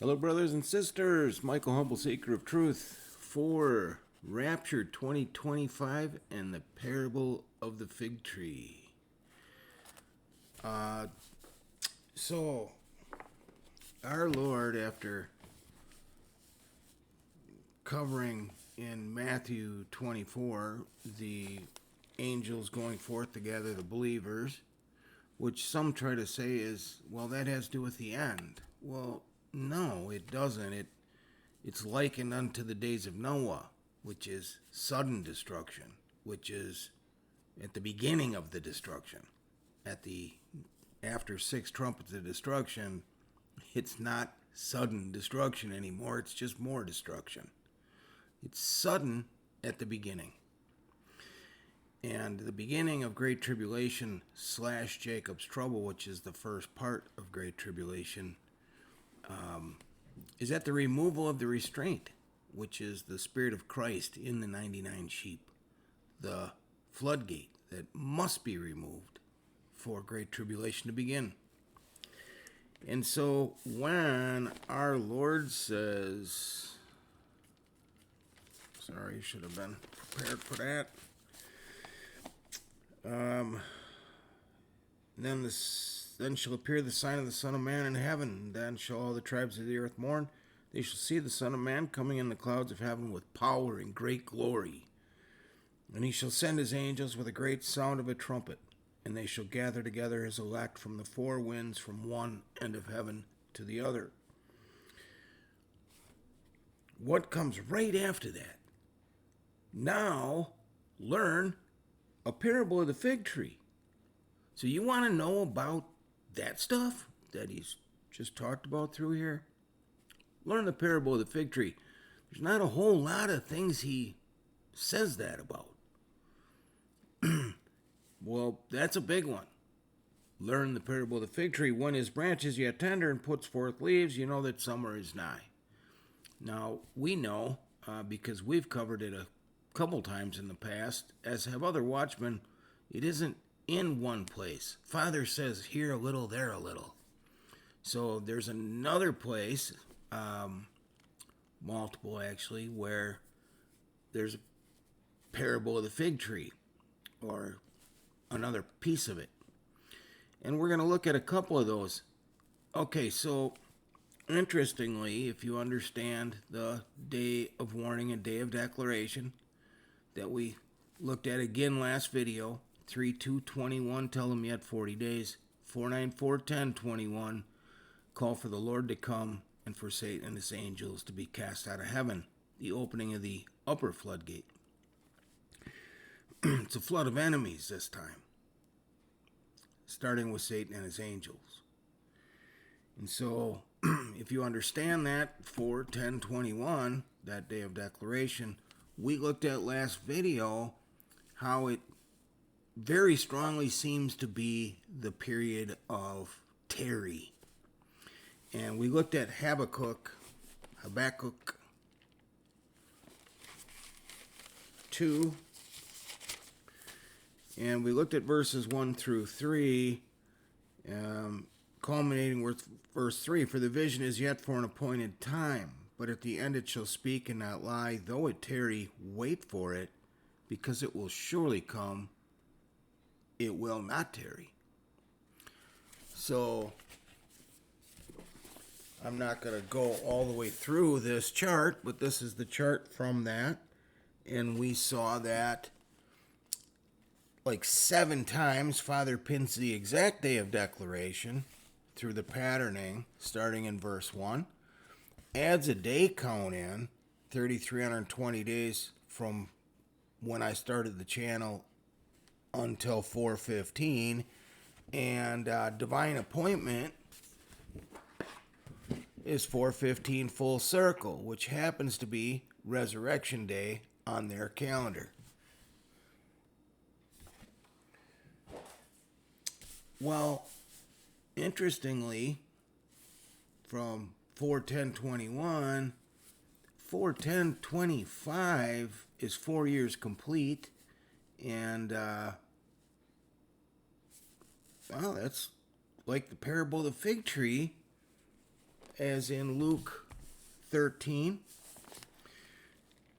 Hello, brothers and sisters. Michael Humble, Seeker of Truth, for Rapture 2025 and the Parable of the Fig Tree. So, our Lord, after covering in Matthew 24 the angels going forth to gather the believers, which some try to say is, well, that has to do with the end. Well, no, it doesn't. It's likened unto the days of Noah, which is sudden destruction, which is at the beginning of the destruction. After 6 trumpets of destruction, it's not sudden destruction anymore. It's just more destruction. It's sudden at the beginning. And the beginning of Great Tribulation / Jacob's Trouble, which is the first part of Great Tribulation, is at the removal of the restraint, which is the Spirit of Christ in the 99 sheep, the floodgate that must be removed for Great Tribulation to begin. And so when our Lord says, sorry, should have been prepared for that. Then shall appear the sign of the Son of Man in heaven. Then shall all the tribes of the earth mourn. They shall see the Son of Man coming in the clouds of heaven with power and great glory. And he shall send his angels with a great sound of a trumpet, and they shall gather together his elect from the 4 winds, from one end of heaven to the other. What comes right after that? Now, learn a parable of the fig tree. So you want to know about that stuff that he's just talked about through here? Learn the parable of the fig tree. There's not a whole lot of things he says that about. Well, that's a big one. Learn the parable of the fig tree. When his branch is yet tender and puts forth leaves, you know that summer is nigh. Now, we know, because we've covered it a couple times in the past, as have other watchmen, it isn't in one place. Father says here a little, there a little. So there's another place, multiple actually, where there's a parable of the fig tree, or another piece of it. And we're going to look at a couple of those. Okay, so interestingly, if you understand the day of warning and day of declaration that we looked at again last video, 3:2:21, tell them yet 40 days. 4:9:4:10:21, call for the Lord to come and for Satan and his angels to be cast out of heaven. The opening of the upper floodgate. It's a flood of enemies this time, starting with Satan and his angels. And so, if you understand that, 4:10:21, that day of declaration, we looked at last video how it very strongly seems to be the period of TARRY. And we looked at HABAKKUK 2, and we looked at verses 1 through 3, culminating with verse 3. For the vision is yet for an appointed time, but at the end it shall speak and not lie. Though it tarry, wait for it, because it will surely come. It will not tarry. So I'm not going to go all the way through this chart, but this is the chart from that. And we saw that like 7 times Father pins the exact day of declaration through the patterning, starting in verse 1. Adds a day count in, 3,320 days from when I started the channel until 4:15, and divine appointment is 4:15 full circle, which happens to be Resurrection Day on their calendar. Well, interestingly, from 4:10:21, 4:10:25 is 4 years complete, and well, that's like the parable of the fig tree as in Luke 13.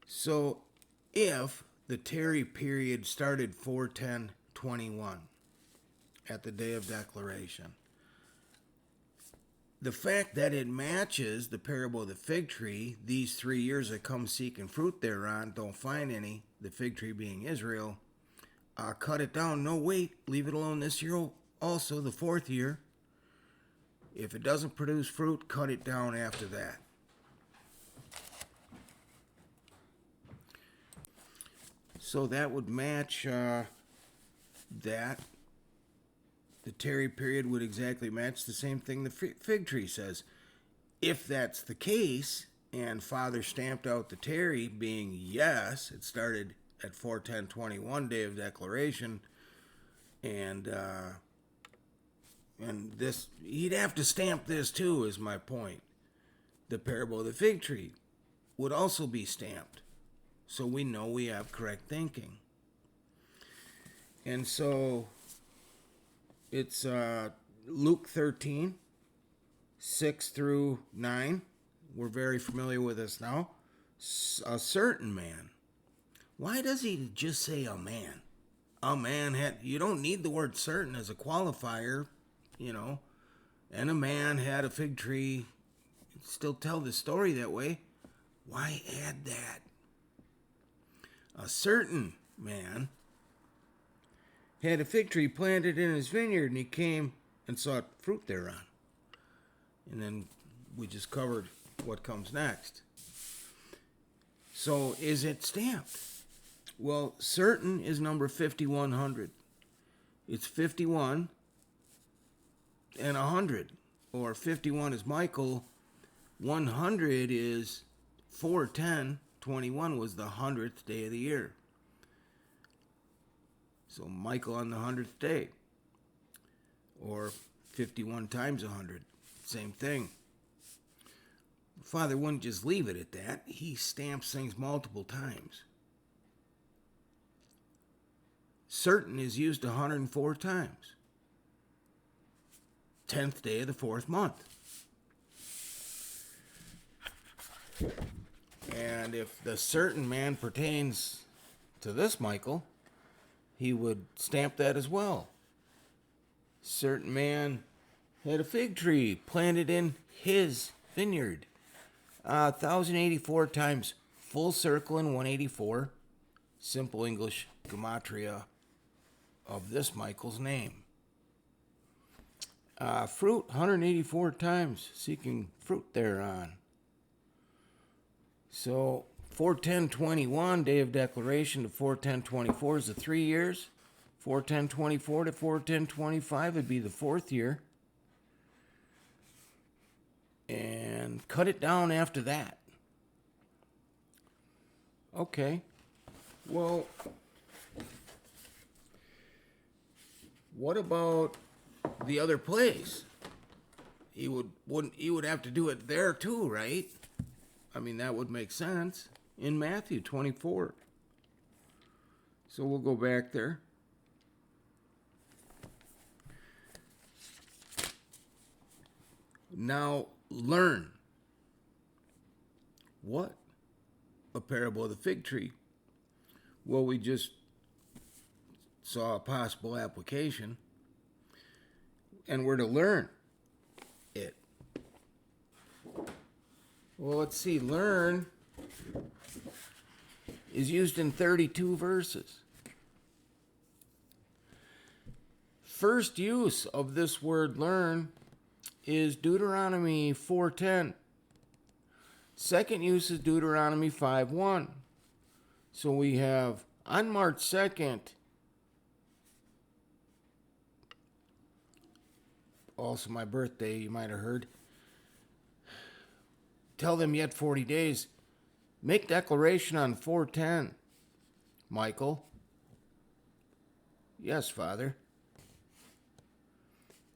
So if the TARRY period started 4:10:21 at the day of declaration, the fact that it matches the parable of the fig tree, these 3 years that come seeking fruit thereon, don't find any, the fig tree being Israel, cut it down. No, wait, leave it alone this year also, the 4th year. If it doesn't produce fruit, cut it down after that. So that would match that. The TARRY period would exactly match the same thing the fig tree says. If that's the case, and Father stamped out the TARRY being yes, it started at 4:10:21, day of declaration, and this, he'd have to stamp this too, is my point. The parable of the fig tree would also be stamped, so we know we have correct thinking. And so it's Luke 13, 6 through 9. We're very familiar with this now. A certain man. Why does he just say a man? A man had, you don't need the word certain as a qualifier, you know. And a man had a fig tree. Still tell the story that way. Why add that? A certain man had a fig tree planted in his vineyard, and he came and saw fruit thereon. And then we just covered what comes next. So is it stamped? Well, certain is number 5100. It's 51 and 100. Or 51 is Michael. 100 is 4:10:21 was the 100th day of the year. So Michael on the 100th day, or 51 times 100, same thing. Father wouldn't just leave it at that. He stamps things multiple times. Certain is used 104 times. 10th day of the 4th month. And if the certain man pertains to this Michael, he would stamp that as well. Certain man had a fig tree planted in his vineyard. 1,084 times, full circle in 184. Simple English gematria of this Michael's name. Fruit, 184 times, seeking fruit thereon. So 4:10:21, day of declaration, to 4:10:24 is the 3 years. 4:10:24 to 4:10:25 would be the 4th year. And cut it down after that. Okay. Well, what about the other place? He would have to do it there too, right? I mean, that would make sense in Matthew 24. So we'll go back there. Now, learn. What? A parable of the fig tree. Well, we just saw a possible application. And we're to learn it. Well, let's see. Learn is used in 32 verses. First use of this word learn is Deuteronomy 4:10. Second use is Deuteronomy 5:1. So we have on March 2nd, also my birthday, you might have heard. Tell them yet 40 days. Make declaration on 4:10. Michael. Yes, Father.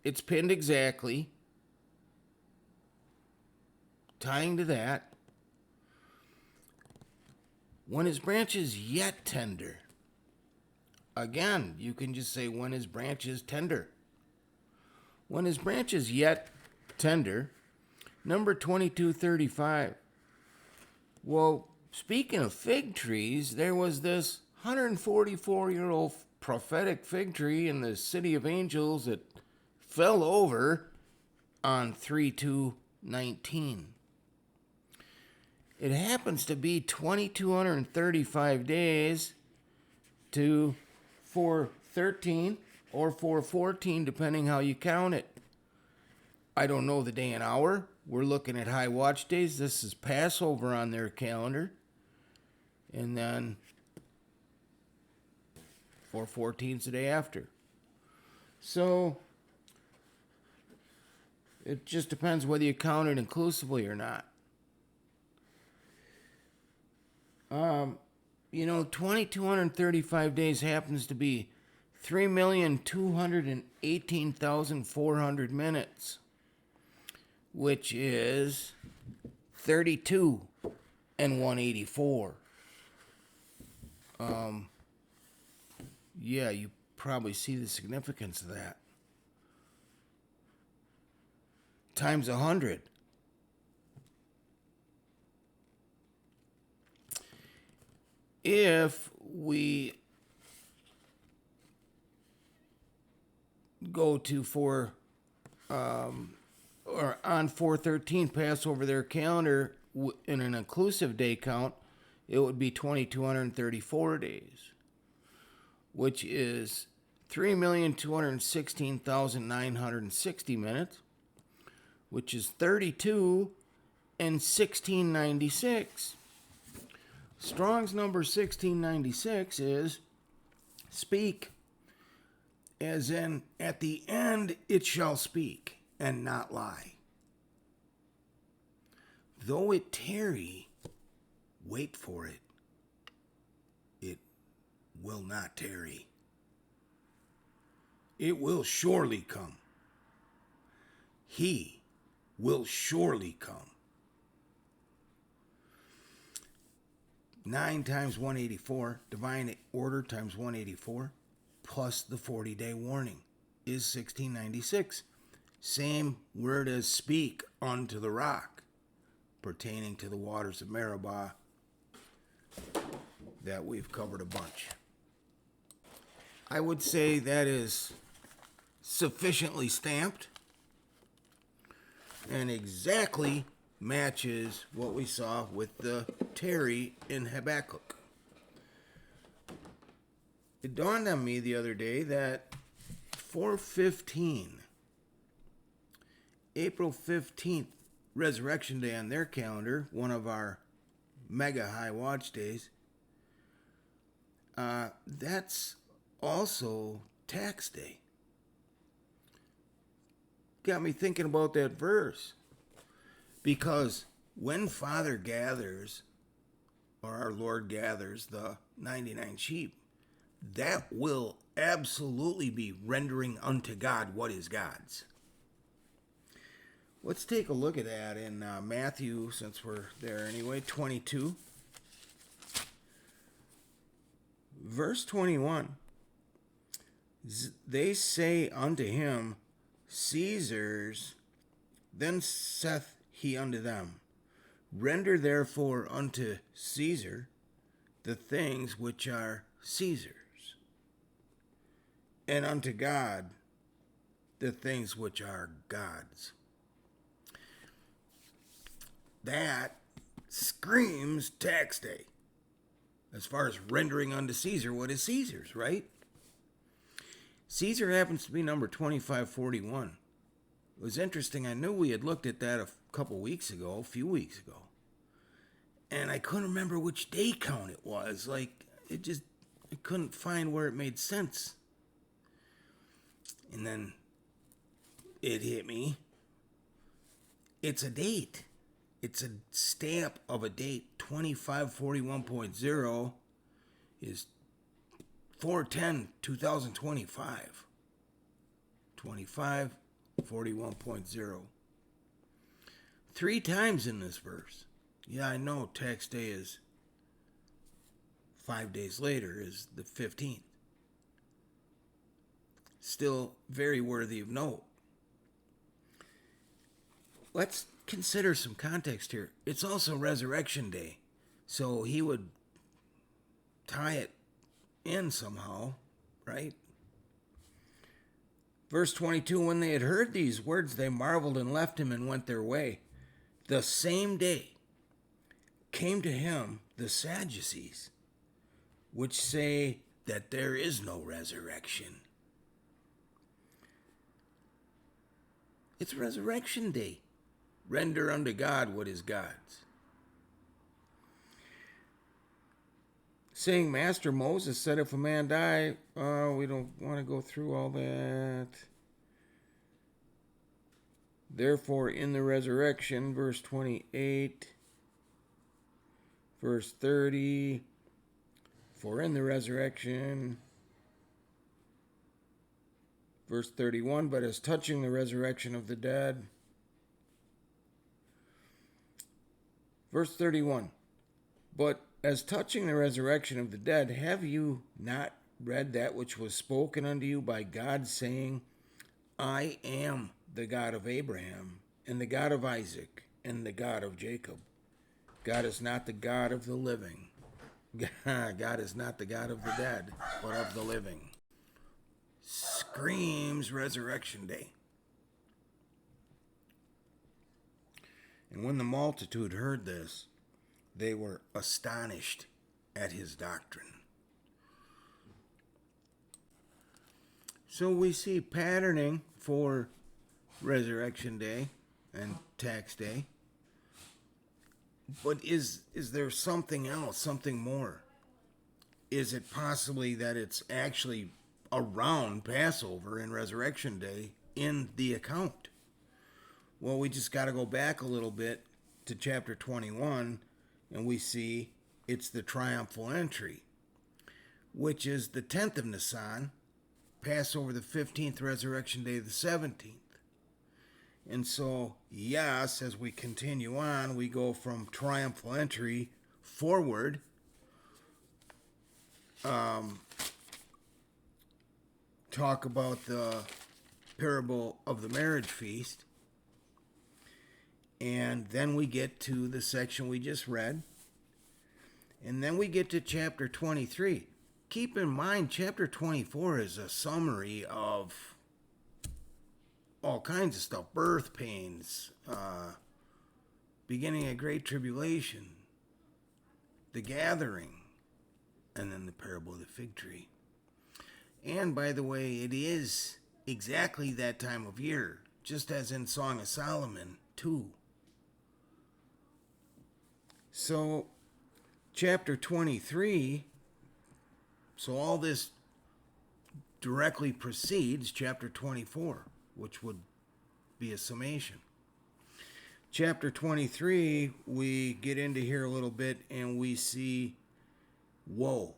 It's pinned exactly. Tying to that. When his branch is yet tender. Again, you can just say when his branch is tender. When his branch is yet tender, Number 2235. Well, speaking of fig trees, there was this 144-year-old prophetic fig tree in the City of Angels that fell over on 3/2/19. It happens to be 2,235 days to 4/13 or 4/14, depending how you count it. I don't know the day and hour. We're looking at high watch days. This is Passover on their calendar. And then 4/14 is the day after. So it just depends whether you count it inclusively or not. 2,235 days happens to be 3,218,400 minutes, which is 32 and 184. Yeah, you probably see the significance of that. Times 100. If we go to or on 4/13 pass over their calendar in an inclusive day count, it would be 2,234 days, which is 3,216,960 minutes, which is 32 and 1696. Strong's number 1696 is speak, as in, at the end it shall speak and not lie. Though it tarry, wait for it. It will not tarry. It will surely come. He will surely come. 9 times 184, divine order times 184, plus the 40-day warning is 1696. Same word as speak unto the rock, pertaining to the waters of Meribah that we've covered a bunch. I would say that is sufficiently stamped and exactly matches what we saw with the TARRY in Habakkuk. It dawned on me the other day that 4/15, April 15th, Resurrection Day on their calendar, one of our mega high watch days, that's also tax day. Got me thinking about that verse. Because when Father gathers, or our Lord gathers the 99 sheep, that will absolutely be rendering unto God what is God's. Let's take a look at that in Matthew, since we're there anyway, 22. Verse 21. They say unto him, Caesar's. Then saith he unto them, Render therefore unto Caesar the things which are Caesar's, and unto God the things which are God's. That screams tax day, as far as rendering unto Caesar what is Caesar's, right? Caesar happens to be number 2541. It was interesting. I knew we had looked at that a few weeks ago. And I couldn't remember which day count it was. I couldn't find where it made sense. And then it hit me. It's a date. It's a stamp of a date. 2541.0 is 4/10/2025. 2541.0. 3 times in this verse. Yeah, I know tax day is 5 days later, is the 15th. Still very worthy of note. Let's consider some context here. It's also Resurrection Day. So he would tie it in somehow, right? Verse 22, when they had heard these words, they marveled and left him and went their way. The same day came to him the Sadducees, which say that there is no resurrection. It's Resurrection Day. Render unto God what is God's. Saying, Master, Moses said if a man die, we don't want to go through all that. Therefore, in the resurrection, verse 28, verse 30, for in the resurrection, verse 31, but as touching the resurrection of the dead, verse 31, but as touching the resurrection of the dead, have you not read that which was spoken unto you by God, saying, I am the God of Abraham, and the God of Isaac, and the God of Jacob. God is not the God of the living. God is not the God of the dead, but of the living. Screams Resurrection Day. And when the multitude heard this, they were astonished at his doctrine. So we see patterning for Resurrection Day and Tax Day. But is there something else, something more? Is it possibly that it's actually around Passover and Resurrection Day in the account? Well, we just got to go back a little bit to chapter 21, and we see it's the triumphal entry, which is the 10th of Nisan, Passover the 15th, Resurrection Day the 17th. And so, yes, as we continue on, we go from triumphal entry forward. Talk about the parable of the marriage feast. And then we get to the section we just read. And then we get to chapter 23. Keep in mind, chapter 24 is a summary of all kinds of stuff. Birth pains, beginning of Great Tribulation, the gathering, and then the parable of the fig tree. And by the way, it is exactly that time of year, just as in Song of Solomon, too. So, chapter 23, so all this directly precedes chapter 24, which would be a summation. Chapter 23, we get into here a little bit and we see woe.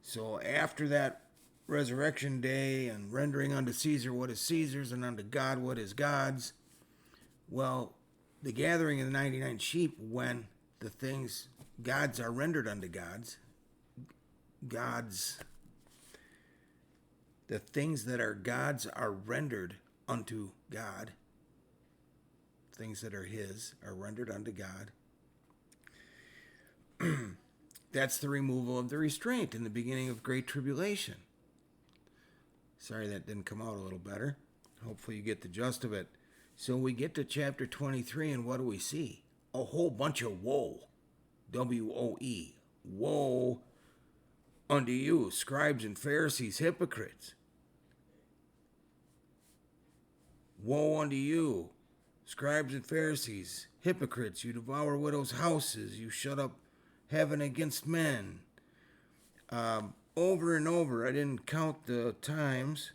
So after that Resurrection Day and rendering unto Caesar what is Caesar's and unto God what is God's, well, the gathering of the 99 sheep, when the things God's are rendered unto the things that are God's are rendered unto God. Things that are his are rendered unto God. That's the removal of the restraint in the beginning of Great Tribulation. Sorry that didn't come out a little better. Hopefully you get the gist of it. So we get to chapter 23, and what do we see? A whole bunch of woe. W-O-E. Woe unto you, scribes and Pharisees, hypocrites. Woe unto you, scribes and Pharisees, hypocrites. You devour widows' houses. You shut up heaven against men. Over and over, I didn't count the times.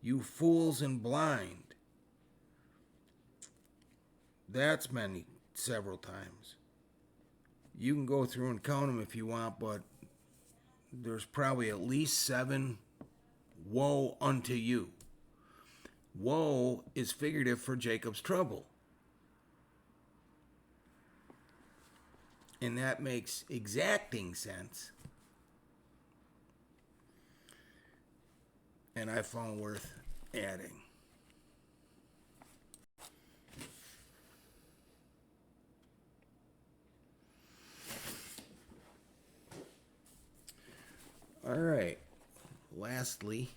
You fools and blind. That's several times. You can go through and count them if you want, but there's probably at least 7 woe unto you. Woe is figurative for Jacob's trouble. And that makes exacting sense. And I found worth adding. lastly,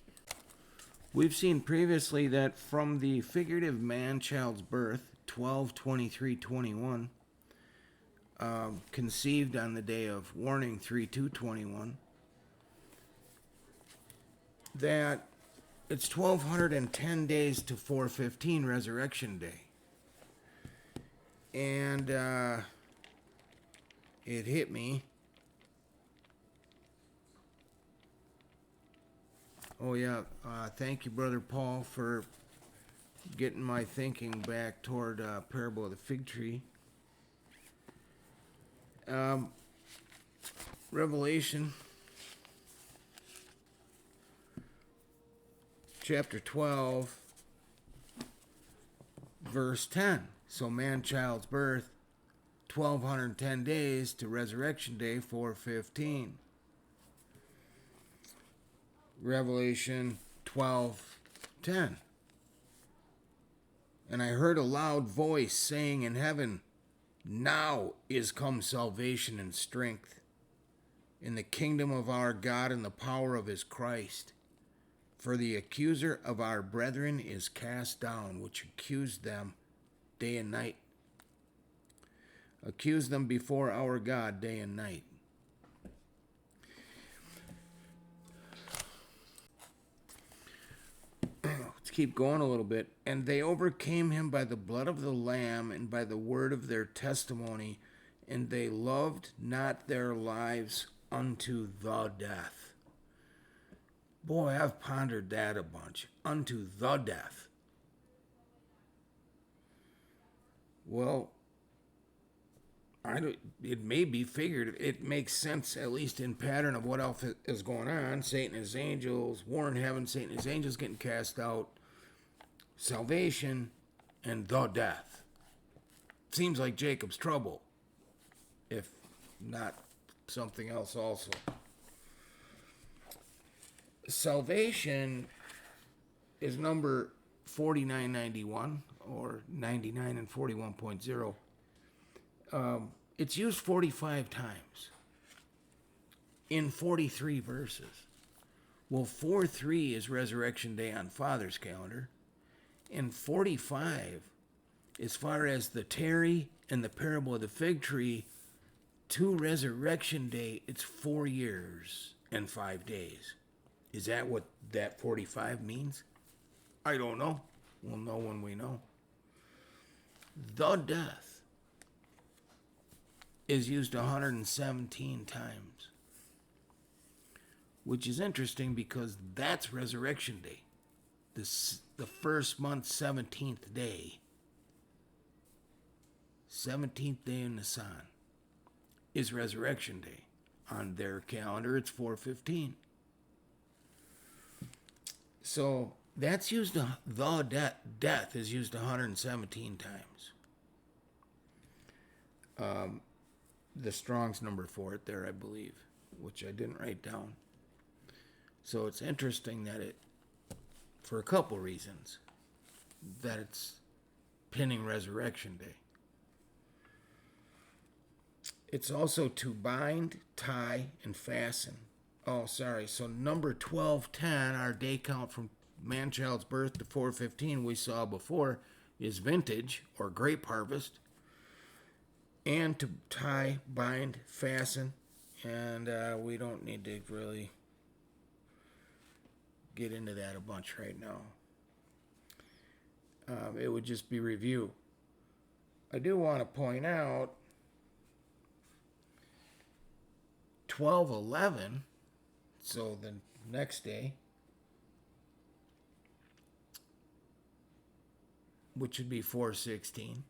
we've seen previously that from the figurative man-child's birth, 12/23/21, conceived on the day of warning 3/2/21, that it's 1210 days to 415 resurrection day. And it hit me. Oh yeah, thank you, Brother Paul, for getting my thinking back toward Parable of the Fig Tree. Revelation chapter 12, verse 10. So man-child's birth, 1210 days to resurrection day, 415. Revelation 12:10. And I heard a loud voice saying in heaven, now is come salvation and strength in the kingdom of our God and the power of his Christ. For the accuser of our brethren is cast down, which accused them day and night. Accuse them before our God day and night. Let's keep going a little bit. And they overcame him by the blood of the Lamb and by the word of their testimony, and they loved not their lives unto the death. Boy, I've pondered that a bunch. Unto the death. Well, it may be figured. It makes sense, at least in pattern of what else is going on. Satan and his angels, war in heaven, Satan and his angels getting cast out, salvation, and the death. Seems like Jacob's trouble, if not something else also. Salvation is number 4991, or 99 and 41.0. It's used 45 times in 43 verses. Well, 4:3 is Resurrection Day on Father's calendar, and 45, as far as the TARRY and the Parable of the Fig Tree, to Resurrection Day, it's 4 years and 5 days. Is that what that 45 means? I don't know. We'll know when we know. The death is used 117 times, which is interesting because that's Resurrection Day. The first month, 17th day. 17th day in Nisan is Resurrection Day. On their calendar, it's 415. So that's used, death is used 117 times. The Strong's number for it there, I believe, which I didn't write down. So it's interesting that it, for a couple reasons, that it's pinning Resurrection Day. It's also to bind, tie, and fasten. Oh, sorry. So number 1210, our day count from Manchild's birth to 415 we saw before, is vintage or grape harvest. And to tie, bind, fasten. And we don't need to really get into that a bunch right now. It would just be review. I do want to point out 12:11, so the next day, which would be 4:16.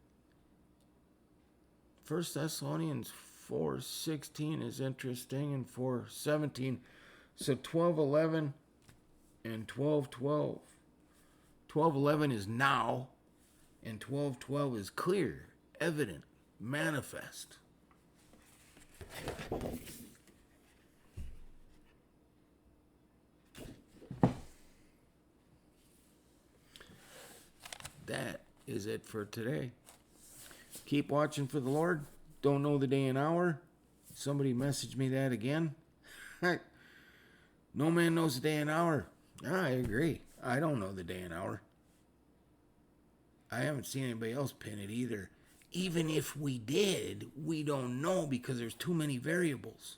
1 Thessalonians 4:16 is interesting, and 4:17. So 12:11 and 12:12. 12:11 is now, and 12:12 is clear, evident, manifest. That is it for today. Keep watching for the Lord. Don't know the day and hour. Somebody messaged me that again. No man knows the day and hour. I agree. I don't know the day and hour. I haven't seen anybody else pin it either. Even if we did, we don't know because there's too many variables.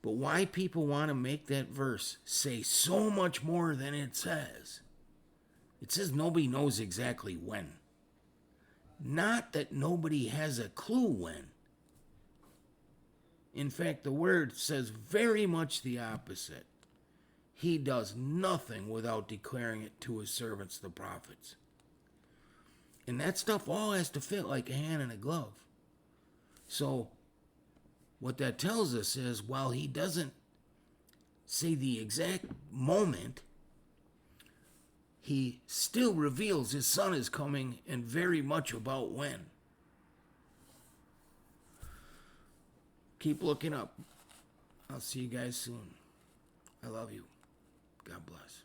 But why people want to make that verse say so much more than it says? It says nobody knows exactly when. Not that nobody has a clue when. In fact, the word says very much the opposite. He does nothing without declaring it to his servants, the prophets. And that stuff all has to fit like a hand in a glove. So, what that tells us is while he doesn't say the exact moment, he still reveals his son is coming and very much about when. Keep looking up. I'll see you guys soon. I love you. God bless.